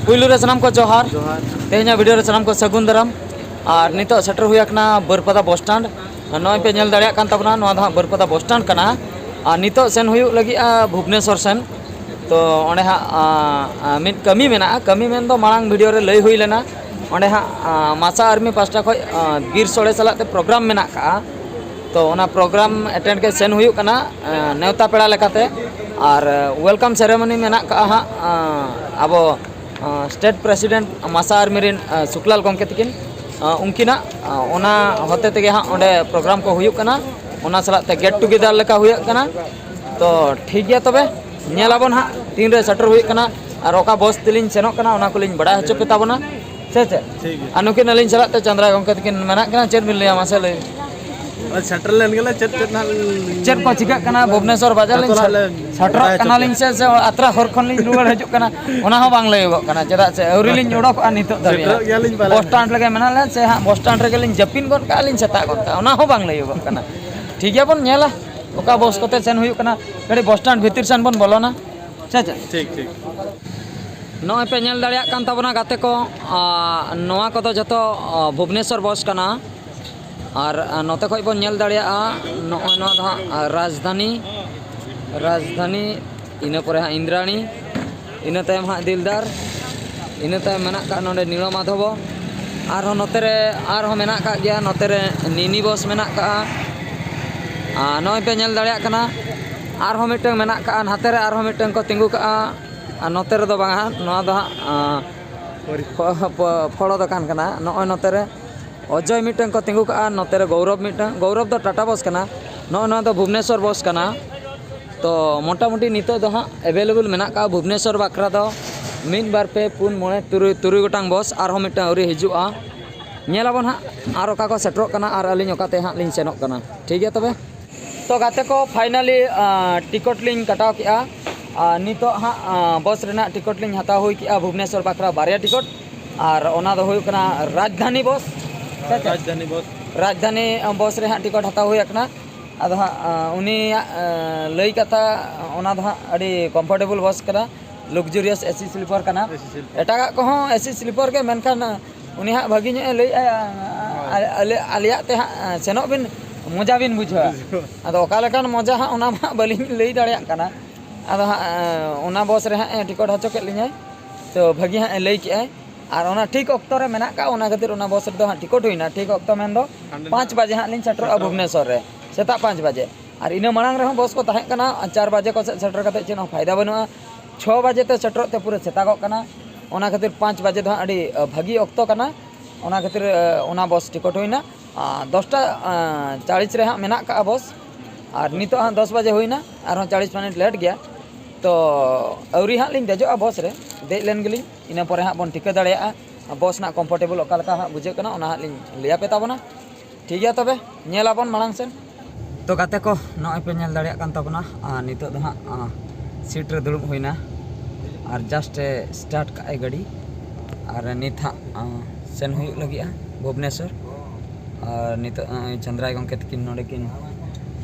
पुलू रे सनाम को जोहार जोहार तेहना वीडियो रे सनाम को सगुन दाराम और नितो सेटर हुई अकना बरपदा बस स्टैंड नॉय पे नेल दाड़िया कान तबना नोआ दा बरपदा बस स्टैंड कना और नितो सेन हुई लगी भुवनेश्वर सेन तो ओंडे हा मिट कमी मेना कमी मेन दो मांग वीडियो रे लई हुई लेना ओंडे हा मासा आर्मी पास्टा खय गिर सोड़े सलाते प्रोग्राम मेना का तो ओना प्रोग्राम अटेंड के सेन हुई कना नेवता पेड़ा लेकाते और वेलकम सेरेमनी मेना का हा अबो स्टेट प्रेसिडेंट मासा आर्मी रिन सुकलाल गंके तकिन उनकिना ओना होते तेगे हाँ ओंडे प्रोग्राम को हुई कना ओना सलाते गेट टुगेदर लेका हुई कना तो ठीक गया तबे नेलाबन हाँ तीन रे सेटर हुई कना और ओका बस तिलिन सेनोक कना ओना कुलिन बड़ा हचो पे ताबना से अनुकिन अलिन सलाते चंद्रा गंके तकिन मेना कना चेर मिल लिया मासे ले सेटर लेन गेला चेट ना चेर को चिका कना भुवनेश्वर बाजार लिन सेटर कना लिन से अत्रा हर खन लिन रुवाड़ हजो कना ओना हो बांग लयगो कना चेदा से औरी लिन ओडक नितो दाबी बस स्टैंड लगे मेना ले से हां बस स्टैंड रे लिन जपिन गन का लिन सेता गन का ओना हो बांग लयगो कना ठीक गया बन नेला ओका बस कोते सेन हुई कना गड़ी बस स्टैंड भीतर सेन बन बोलोना चे ठीक ठीक नॉय पे नेल दाड़िया कान ताबना गाते को नोआ कोदो जतो भुवनेश्वर बस कना और नोते खय बन नेल दाड़िया नॉय नो दा राजधानी इना परे हाँ इंद्राणी इना तायम हाँ दिलदार इना तायम मेना का नोडे नीलो माधव और नोते रे और हो मेना का गया नोते रे नीनी बस मेना का नॉय पे नेल दाड़िया कना और हो मिटंग मेना का हाते रे और हो मिटंग को तिंगु का नोते रे दो बांगा नोआ दो फड़ो दुकान कना नॉय नोते रे अजय मिटंग को तिंगु का नोते रे गौरव दो टाटा बस कना नॉय दो भुवनेश्वर बस कना तो मोटामुटी नितो दो हाँ एवेलेबल मेना का भुवनेश्वर बाखरा दो मिन बार पे पुन मोड़े तुरुई गोटांग बस और हो मिटंग औरी हिजुआ नेलाबन हाँ और ओका को सेटरोग कना और अलिन ओकाते हाँ लिन सेनोग कना ठीक है तबे तो गाते को फाइनली टिकट लिन कटाव किया नितो हाँ बस रेना टिकट लिन हताव हुई किया भुवनेश्वर बाखरा बारिया टिकट और ओना दो हुई कना राजधानी बस बस रे हाँ टिकट हताव हुई कना अद हाँ उनी लई कथा ओना दो हाँ अड़ी कंफर्टेबल बस कना लग्जरियस एसी स्लीपर कना एटागा को एसी स्लीपर के मेनखान उनी हाँ भागी नो लई आलिया ते हाँ सेनो बिन मजा बिन बुझा अद ओका लेकान मजा हाँ ओना मा बलिन लई दाड़िया कना अद हाँ ओना बस रे हाँ टिकट हचो के लिᱧाय तो भागी हाँ लई के और ओना ठीक ऑक्टो रे मेना का ओना खातिर ओना बस रे हाँ टिकट हुईना ठीक ऑक्टो मेन दो 5 बजे हाँ लिन सेटर भुवनेश्वर रे सेता 5 बजे और इन मांग रहे बस को तहें कना 4 बजे को सेटर करते चेन फायदा बनुआ 6 बजे ते सेटर ते पूरे सेतागो कना ओना खातिर 5 बजे दो अड़ी भागी ऑक्टो कना ओना खातिर ओना बस टिकट हुईना 10:40 रे हाँ मेना का बस और नितो हाँ 10 बजे हुईना और 40 मिनट लेट गया तो औरी हाँ लिंग देजो बस रे देज लेन गेली इना परे हाँ बन टिका दाड़िया बस ना कंफर्टेबल ओका लका हाँ बुझे कना ओना हाँ लिंग लिया पे ताबना ठीक गया तबे नेलाबन मांग सेन तो गाते को नॉय पे नेल दाड़िया कान ताबना नितो दो हाँ सीट रे दुड़ुब हुईना और जस्ट स्टार्ट का गाड़ी और नित हाँ सेन हुई लगी भुवनेश्वर और नितो चंद्राय गंके तकिन नोडे किन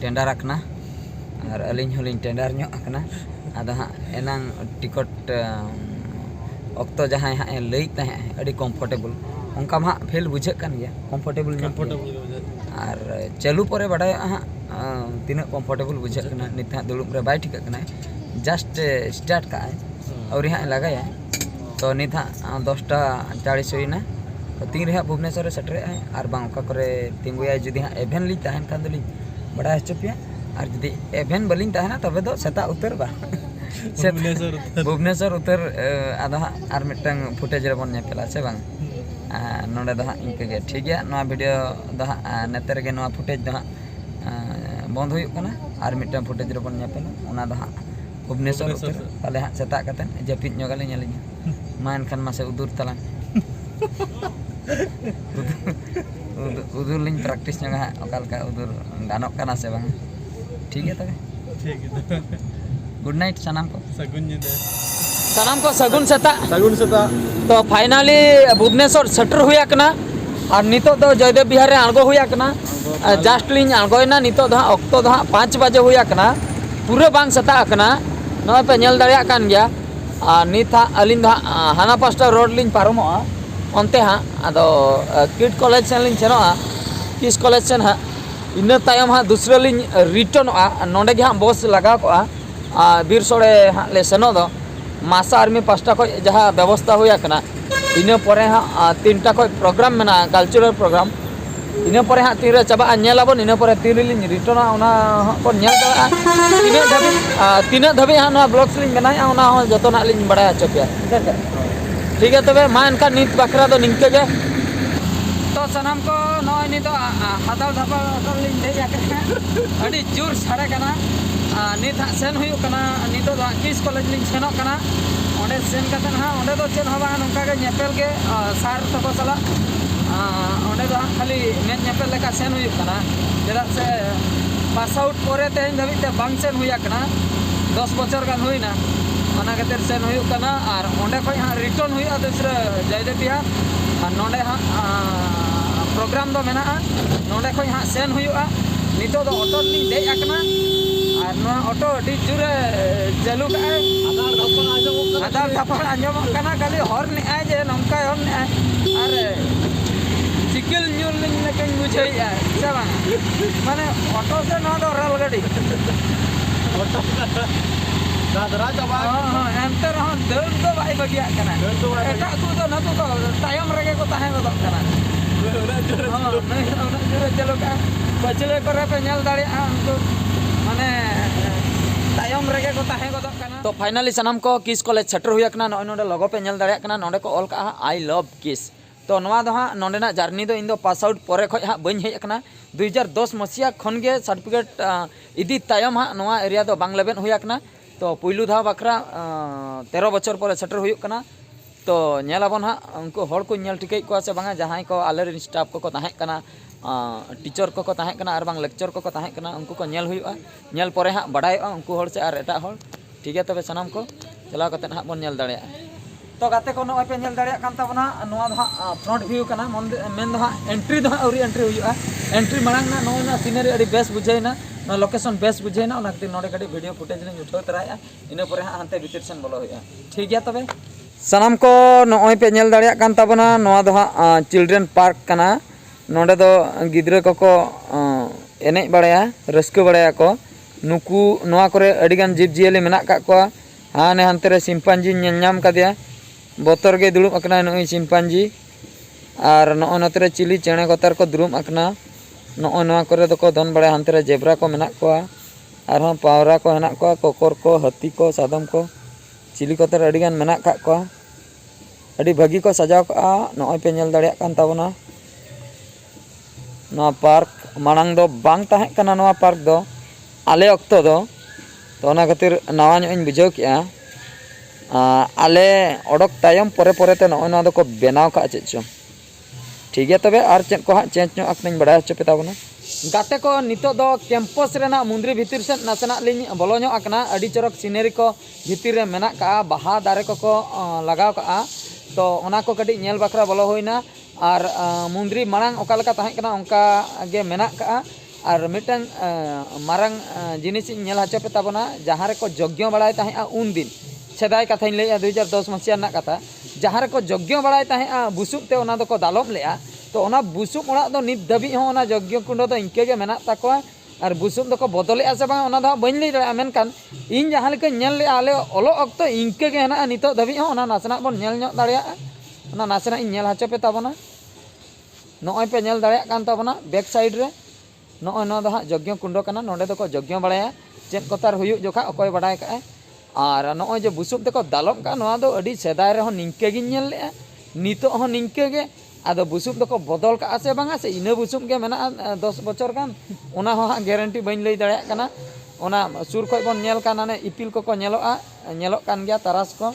टेंडर रखना और अलिन होलिन टेंडर ᱧᱚᱜ akana ᱟᱫᱚ हाँ एनांग टिकट ऑक्टो जहाँ हाँ लई तहे अड़ी कंफर्टेबल उनका हाँ फेल बुझे कान गया कंफर्टेबल और चालू परे बड़ा हाँ तीन कंफर्टेबल बुझे कना नित हाँ दुड़ुब रे बाय ठिका कना जस्ट स्टार्ट का और हाँ लगाया तो नित हाँ 10:40 हुईना तो तीन रे भुवनेश्वर सेटर और बांग ओका करे तिंगुया जुदी हाँ एभेन ली तहन खान दली बड़ा हचपिया और जुदी एभेन बलिन तहना तबे दो सेता उतर बा भुवनेश्वर उतर आदा हाँ और मिटंग फुटेज रे बन नेपेला से बांग नोडे दो हाँ इनके गे ठीक गया नोआ वीडियो दो हाँ नेतर गे नोआ फुटेज दो हाँ बंद हुई कना और मिटंग फुटेज रे बन नेपेला ओना दो हाँ भुवनेश्वर उतर ताले हाँ सेता कते जपित ᱧᱚᱜᱟᱞᱤᱧ ᱧᱮᱞᱤᱧ मा एनखान मासे उदुर तलांग उदुर लिंग प्रैक्टिस ᱧᱚᱜᱟ हाँ ओका लका उदुर गानोक कना से बांग ठीक है तबे ठीक है गुड नाइट सनाम को सगुन सेता तो फाइनली भुवनेश्वर सेटर हुई कना और नितो दो जयदेव बिहार रे आंगो हुई कना जस्ट लिंग आंगोयना नितो दो ऑक्टो दो 5 बजे हुई कना पूरे बांग सेता कना नॉय पे नेल दाड़िया कान गया ᱱᱤᱛ ᱦᱟᱸᱜ ᱟᱹᱞᱤᱧ ᱫᱚ ᱦᱟᱸᱜ ᱦᱟᱱᱟ ᱯᱟᱥᱴᱟ ᱨᱳᱰ ᱞᱤᱧ ᱯᱟᱨᱚᱢᱚᱜᱼᱟ ᱚᱱᱛᱮ ᱦᱟᱸᱜ ᱟᱫᱚ ᱠᱤᱰ ᱠᱚᱞᱮᱡᱽ ᱥᱮᱱ ᱞᱤᱧ ᱥᱮᱱᱚᱜᱼᱟ ᱠᱤᱥ ᱠᱚᱞᱮᱡᱽ ᱥᱮᱱ ᱦᱟᱸᱜ ᱤᱱᱟᱹ ᱛᱟᱭᱚᱢ ᱦᱟᱸᱜ ᱫᱩᱥᱨᱟᱹ ᱞᱤᱧ ᱨᱤᱴᱟᱨᱱᱚᱜᱼᱟ ᱱᱚᱸᱰᱮ ᱜᱮ ᱦᱟᱸᱜ ᱵᱚᱥ ᱞᱟᱜᱟᱣ ᱠᱚᱜᱼᱟ ᱵᱤᱨ ᱥᱳᱲᱮ ᱦᱟᱸᱜ ᱞᱮ ᱥᱮᱱᱚᱜ ᱫᱚ ᱢᱟᱥᱟ ᱟᱨᱢᱤ ᱯᱟᱥᱴᱟ ᱠᱷᱚᱡ ᱡᱟᱦᱟᱸ ᱵᱮᱵᱚᱥᱛᱷᱟ ᱦᱩᱭ ᱟᱠᱟᱱᱟ ᱤᱱᱟᱹ ᱯᱚᱨᱮ ᱦᱟᱸᱜ 3टा ᱠᱷᱚᱡ ᱯᱨᱳᱜᱨᱟᱢ ᱢᱮᱱᱟᱜᱼᱟ ᱠᱟᱞᱪᱟᱨᱟᱞ ᱯᱨᱳᱜᱨᱟम ᱤᱱᱟᱹ ᱯᱚᱨᱮ ᱦᱟᱸᱜ ᱛᱤᱨᱮ ᱪᱟᱵᱟᱜᱼᱟ ᱧᱮᱞᱟᱵᱚᱱ ᱤᱱᱟᱹ ᱯᱚᱨᱮ ᱛᱤᱨᱮᱞᱤᱧ ᱨᱤᱴᱟᱨᱱᱟ ᱚᱱᱟ ᱦᱟᱸᱜ ᱵᱚᱱ ᱧᱮᱞ ᱫᱟᱲᱮᱭᱟᱜᱼᱟ ᱛᱤᱱᱟᱹᱜ ᱫᱷᱟᱹᱵᱤᱡ ᱦᱟᱸᱜ ᱱᱚᱣᱟ ᱵᱞᱚᱜ ᱞᱤᱧ ᱵᱮᱱᱟᱣᱮᱫᱼᱟ ᱚᱱᱟ ᱦᱚᱸ ᱡᱚᱛᱚᱱᱟᱜ ᱞᱤᱧ ᱵᱟᱲᱟᱭ ᱦᱚᱪᱚ ᱯᱮᱭᱟ ᱴᱷᱤक है तबे मा एनका नित बकरा दो निंके गे तो सनाम को नॉय नितो हादल धापल लिंग दे जाके अड़ी जोर सारे कना नित सेन हुयु कना नितो दो किस कॉलेज लिंग सेनो कना ओंडे सेन कतन हा ओंडे दो चेन हवा नोंका गे नेपेल गे सार तको सला ओंडे दो खाली नेट नेपेल लेका सेन हुयु कना चेदा से पास आउट पोरे तेन धबी ते बांग सेन हुया कना 10 बछर गान हुइना ओना खातिर सेन हुयु कना आर ओंडे खय हा रिटर्न हुया दूसरा जयदेपिया नोंडे हा प्रोग्राम दो मेना नोंडे खय हा सेन हुयुआ नितो दो ऑटो लिंग दे आकना आर नो ऑटो डी जुरे चालू का आधार धापड़ आंजम कना खाली हॉर्न ने आ जे नंका हॉर्न ने आर चिकिल न्यूल लिंग लेकिन बुझाई आ सेवा माने ऑटो से नो दो रेल गाड़ी ऑटो दादरा चबा एंते रह दर दो बाई बगिया कना एटा तू तो न तो तायम रगे को ताहे गदो कना नहीं चलो का बचले करे पे नेल दाड़ी उनको माने तायम रगे को ताहे गदो कना तो फाइनली सनाम को किस कॉलेज सेटर हुया कना नोय नोडे लोगो पे नेल दाड़ी कना नोडे को ऑल का आई लव किस तो नवा दो हा नोडेना जर्नी दो इन दो पास आउट परे खय हा बइन हेज कना 2010 मसिया खन गे सर्टिफिकेट इदी तायम हा नवा एरिया दो बांग लेबेन हुया कना तो पुलू धाव बकरा 13 बछर पर सेटर हुयुक कना तो नेलाबन हा उनको हर को नेल टिकै को से बांगा जहां को आलर स्टाफ को ताहे कना टीचर को ताहे कना आर बांग लेक्चर को ताहे कना उनको को नेल हुयुआ नेल परे हा बडायआ उनको हर से आर एटा हर ठीक है तबे सनाम को चला कते हा बन नेल दाड़िया तो गाते को नय पे नेल दाड़िया कान ताबना नोआ दो हा फ्रंट व्यू कना मेन दो हा एंट्री दो हा औरी एंट्री हुयुआ एंट्री मांग ना नोय ना सीनरी अडी बेस बुझाइना ना लोकेशन बेस बुझाइना ओना खातिर नोडे कडी वीडियो फुटेज लिंग उठाव तराया इना परे हा हानते भीतर सेन बोलो हुयुआ ठीक गया तबे सनाम को नय पे नेल दाड़िया कान ताबना नोआ दो हा चिल्ड्रेन पार्क कना नोडे दो गिद्रा को एनेज बाड़ाया रस्क बाड़ाया को नुकु नोआ करे अडी गान जीव जियले मेना का को हाने हानते रे सिम्पांजी नेल नाम कादिया बोतर गे दुड़ुब अकना नय सिम्पांजी आर नय नतरे चिली चेणे कोतार को दुरुम अकना नय नोआ करे दो को दन बाड़ाया हानते रे जेब्रा को मेना को आर हम पावरा को हेना को कोकर को हाथी को सादम को चिली कोतार अडी गान मेना का को अडी भागी को सजाव का नय पे नेल दाड़िया कान ताबना नोआ पार्क मांग दो बांग ताहे कना नोआ पार्क दो आले अक्तो दो तो ओना खातिर नवा ᱧᱚᱜ ᱤᱧ बुझाव किया आले ओडक तायम परे परे ते नय नोआ दो को बेनाव का चेद चो ठीक है तबे आर चेद को हा चेंज ᱧᱚᱜ आकनाኝ बडाय हचो पे ताबना गाते को नितो दो कैंपस रेना मुंद्री भीतर से नासेना लिኝ बोलो ᱧᱚᱜ आकना अडी चरक सीनरी को भीतर रे मेना का बाहा दारे को लगाव का तो ओना को कटी नेल बकरा बोलो होइना और मुंद्री मांग ओका लेका ताहे कना ओंका गे मेना का और मिटन मारंग जिनिस नेल हचो पे ताबना जहां रे को यज्ञ बड़ाय ताहे उन दिन सेदाय कथा इन लैया 2010 मसिया ना कथा जहां रे को यज्ञ बड़ाय ताहे बुसुब ते ओना दो को दालम लेया तो ओना बुसुब ओड़ा दो नित दबी हो ओना यज्ञ कुंड दो इनके गे मेना ताकोआ और बुसुब दो को बदले से बा ओना दो बइन लई दाड़ा मेनकान इन जहां लेका नेल ले आले ओलो अक्तो इनके गे हेना नितो दबी हो ओना नासना बन नेल ᱧᱚᱜ दाड़िया ओना नासना इन नेल हचो पे ताबना नय पे नेल दाड़िया कान ताबना बैक साइड रे नय नो दो हा यज्ञ कुंड कना नोडे दो को यज्ञ बड़ाया चेद कोतार हुयु जोखा अकोय बडाय का और नय जे बुसुब दो को दालम का नोआ दो अडी सेदाय रे हो निंके गिन नेल ले नितो हो निंके गे आदो बुसुब दो को बदल का से बांगा से इना बुसुब गे मेना 10 बछर गान ओना हो गारंटी बइन लई दाड़िया कना ओना सुर खय बन नेल काना ने इपिल को नेलोआ नेलोक कान गया तरास को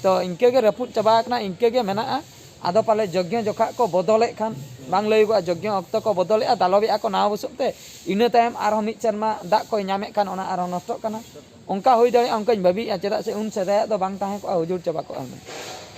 तो इनके गे रपुट चबा कना इनके गे मेना आदो पाले यज्ञ जोखा को बदले खान बांग लईगो यज्ञ अक्तो को बदले दालबे को नाव बुसुब ते इना तायम आरो मिट चरमा दा को नामे कान ओना आरो नष्ट काना ओंका होई दाड़े ओंकाኝ भाबी चेदा से उन सेदाय दो बांग ताहे को हुजूर चबा को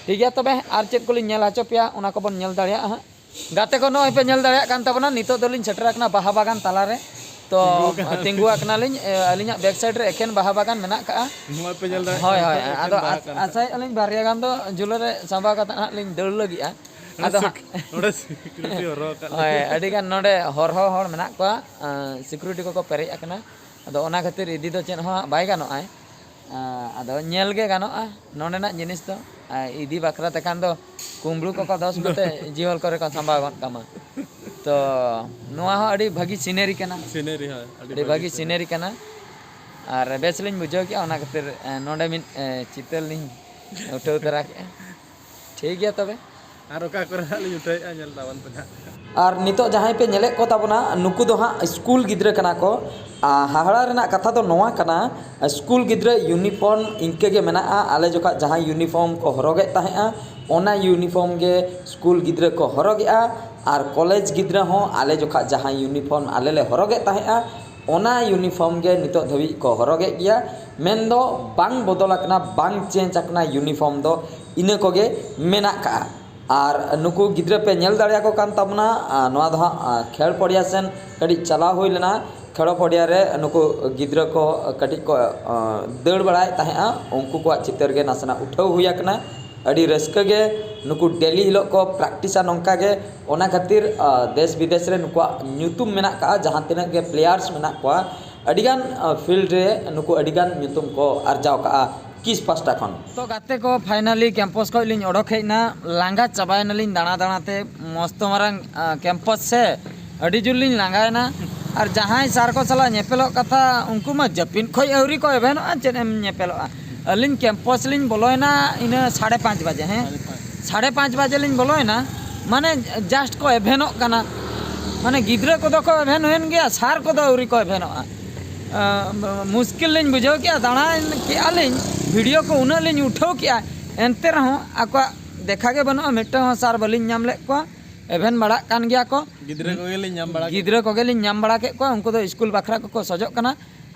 ठीक है तबे आर चेद को लिñ नेल हचो पेया ओना को बन नेल दाड़िया गाते को नय पे नेल दाड़िया कान ताबना नितो दलिñ सेटर आकना बाहा बागान ताला रे तो तिंगु आकनालिन अलिᱧᱟᱜ बैक साइड रे एकेन बाहा बागान मेना का ᱱᱚᱣᱟ ᱯᱮ ᱧᱮᱞ ᱫᱟᱲᱮᱭᱟᱜ होय होय आदो आसाय अलिᱧ बारिया गान दो जुलो रे सांबा कता हां लिᱧ दौड़ लगिया आदो ᱱᱚᱰᱮ सिक्योरिटी ᱦᱚᱨᱚ ᱠᱟᱜ होय अडी गान नोडे हरहो हर मेना को सिक्योरिटी को पेरेज आकना आदो ओना खातिर इदी दो चेन हो बाय गानो आय आदो नेल गे गानो आ नोडेना जिनिस तो इदी बाकरा तकान दो कुंबलू को 10 गते जीवल करे को सांबा गन कामा तो नोआ हो अडी भागी सीनरी कना सीनरी है अडी भागी सीनरी कना और बेसलिन बुझो कि ओना खातिर नोडे मिन चितल लिन उठो तरा के ठीक गया तबे आर ओका करे हाली उठाय आ नेल तावन पे और नितो जहां पे नेले को ताबना नुकु दो हां स्कूल गिद्रा कना को हाहड़ा रेना कथा तो नोआ कना स्कूल गिद्रा यूनिफॉर्म इनके गे मेना आले जोका जहां यूनिफॉर्म को हरोगे ताहेआ ओना यूनिफॉर्म गे स्कूल गिद्रा को हरोगेआ और कॉलेज गिद्रा हो आले जोका जहां यूनिफॉर्म आले ले हरोगे ताहेआ ओना यूनिफॉर्म गे नितो धबी को हरोगे गया मेन दो बांग बदलकना बांग चेंज अकना यूनिफॉर्म दो इने को गे मेना का और नुकु गिद्रा पे नेल दाड़िया को कान तबना नोआ दो खेल पड़िया सेन कड़ी चला हुई लेना खेलो पड़िया रे नुकु गिद्रा को कटी को दौड़ बड़ाय ताहेआ उनको को चितर गे नासना उठाव हुया कना अड़ी रस्का गे नुकु डेली हिलो को प्रैक्टिसा नोंका गे ओना खातिर देश विदेश रे नुकु न्यूतुम मेना का जहां तिना गे प्लेयर्स मेना को अडिगान फील्ड रे नुकु अडिगान न्यूतुम को अर्जाव का किस पास्टा खन तो गाते को फाइनली कैंपस को लिन ओडक हेना लांगा चाबायना लिन दाना दाना ते मस्त मारंग कैंपस से अडी जुल लिन लांगायना और जहां सार को सला नेपेलो कथा उनको मा जपिन खोय अवरी को एवेन चेन नेपेलो अलिन कैंपस लिन बोलोयना इन 5:30 बजे हैं 5:30 बजे लिन बोलोयना माने जस्ट को एवेनो कना माने गिद्रा को को एवेन होन गया सार को दो अवरी को एवेनो मुश्किल लिन बुझो क्या दाना के आलिन वीडियो को उना लिन उठाओ क्या एनते रहो आको देखा के बनो मिट्टा सार बलिन नाम ले को एवेन बड़ा कान गया को गिद्रा को गेलिन नाम बड़ा के को उनको तो स्कूल बखरा को सजो कना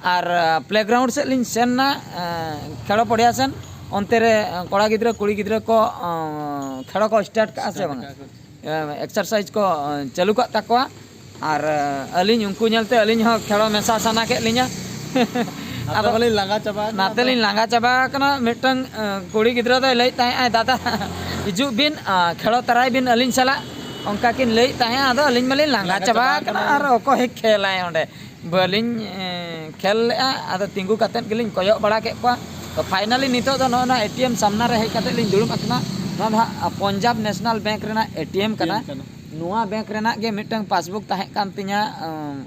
और प्लेग्राउंड से लिन सेन ना खेलो पड़िया सेन अंते रे कोड़ा गिद्रा कुड़ी गिद्रा को खेलो को स्टार्ट का से बना एक्सरसाइज को चालू का तकवा और अलिन उनको नेलते अलिन हो खेलो मेसा सना के लिया आदो बलिन लांगा चाबा नाते लिन लांगा चाबा कना मिटंग कुड़ी गिद्रा तो लई ताहे दादा हिजु बिन खेलो तराई बिन अलिन सला उनका किन लई ताहे आदो अलिन मलिन लांगा चाबा कना और ओको हे खेलाय ओंडे बलिन खेल आदो तिंगु कतेन गेलिन कोयो बड़ा के को तो फाइनली नितो दो ना एटीएम सामना रे हे कते लिन दुड़ुम अकना ना पंजाब नेशनल बैंक रेना एटीएम कना नुआ बैंक रेना गे मिटंग पासबुक ताहे कान तिया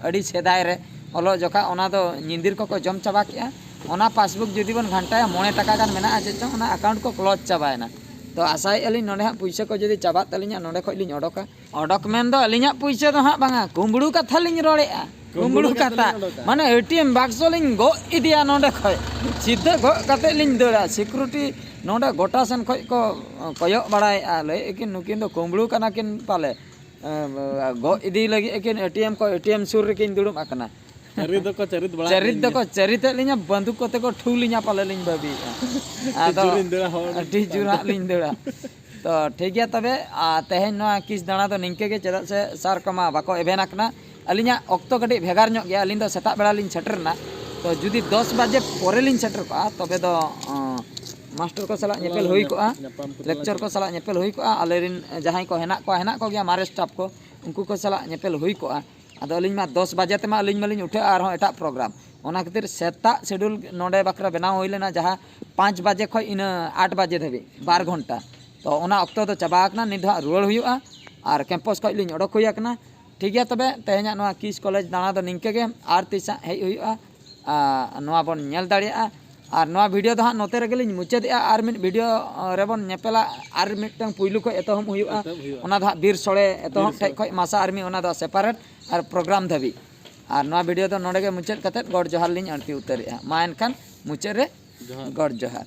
अडी सेदाय रे ओलो जोका ओना दो निंदिर को जम चाबा किया ओना पासबुक जुदी बन घंटा 9 टाका गान मेना आजे चो ओना अकाउंट को क्लोज चाबायना तो आसाय अली नोडे हा पैसा को जदी चाबा तलिया नोडे खय लिन ओडोका ओडक मेन दो अलिया पैसा दो हा बांगा कुंबड़ू कथा लिन रोड़ेआ कुंबड़ू कथा माने एटीएम बाक्सो लिन गो इदिया नोडे खय सीधे गो कते लिन दड़ा सिक्योरिटी नोडे गोटा सन खय को कयो बड़ाय आले एकिन नुकिन दो कुंबड़ू कना किन पाले गो इदी लगी एकिन एटीएम सुर रे किन दुड़ुम आकना चरित को चरित लिnya बंदूक कोते को ठुलिnya पाले लिन बाबी आदो अटी जुरा लिन दड़ा तो ठीक गया तबे तेहेन नोआ किस दाना तो निंके के चदा से सार कमा बाको एवेन आकना अलिnya ऑक्टो कटी भेगार ᱧᱚᱜ गया लिन दो सेता बेड़ा लिन सेटरना तो जुदी 10 बजे परे लिन सेटर को तबे दो मास्टर को सला नेपेल हुई को लेक्चर को सला नेपेल हुई को आलेरिन जहां को हेना को गया मारे स्टाफ को उनको को सला नेपेल हुई को आदो अलिन मा 10 बजे ते मा अलिन मलिन उठे आर हो एटा प्रोग्राम ओना खातिर सेता शेड्यूल नोडे बकरा बनाव होई लेना जहां 5 बजे खय इन 8 बजे धबे 12 घंटा तो ओना ऑक्टो तो चाबा आकना निधा रुवाड़ हुआ और कैंपस खय लिन ओडक हुई आकना ठीक है तबे तेहेना नोआ किस कॉलेज दाना दो निंके गे आर तिसा हेज हुआ नोआ बन नेल दाड़िया और नोआ वीडियो दो नोते रे गेलिन मुचादे आर मिट वीडियो रेबन नेपेला आर मिटंग पुइलु को एतहम हुआ ओना दा बीर सोड़े एतहम ठे खय मासा आर्मी ओना दा सेपारेट और प्रोग्राम धबी और नोआ वीडियो दो नोडे गे मुचाद कते गॉड जोहार लिन आरती उतरेआ मा एनखान मुचाद रे गॉड जोहार।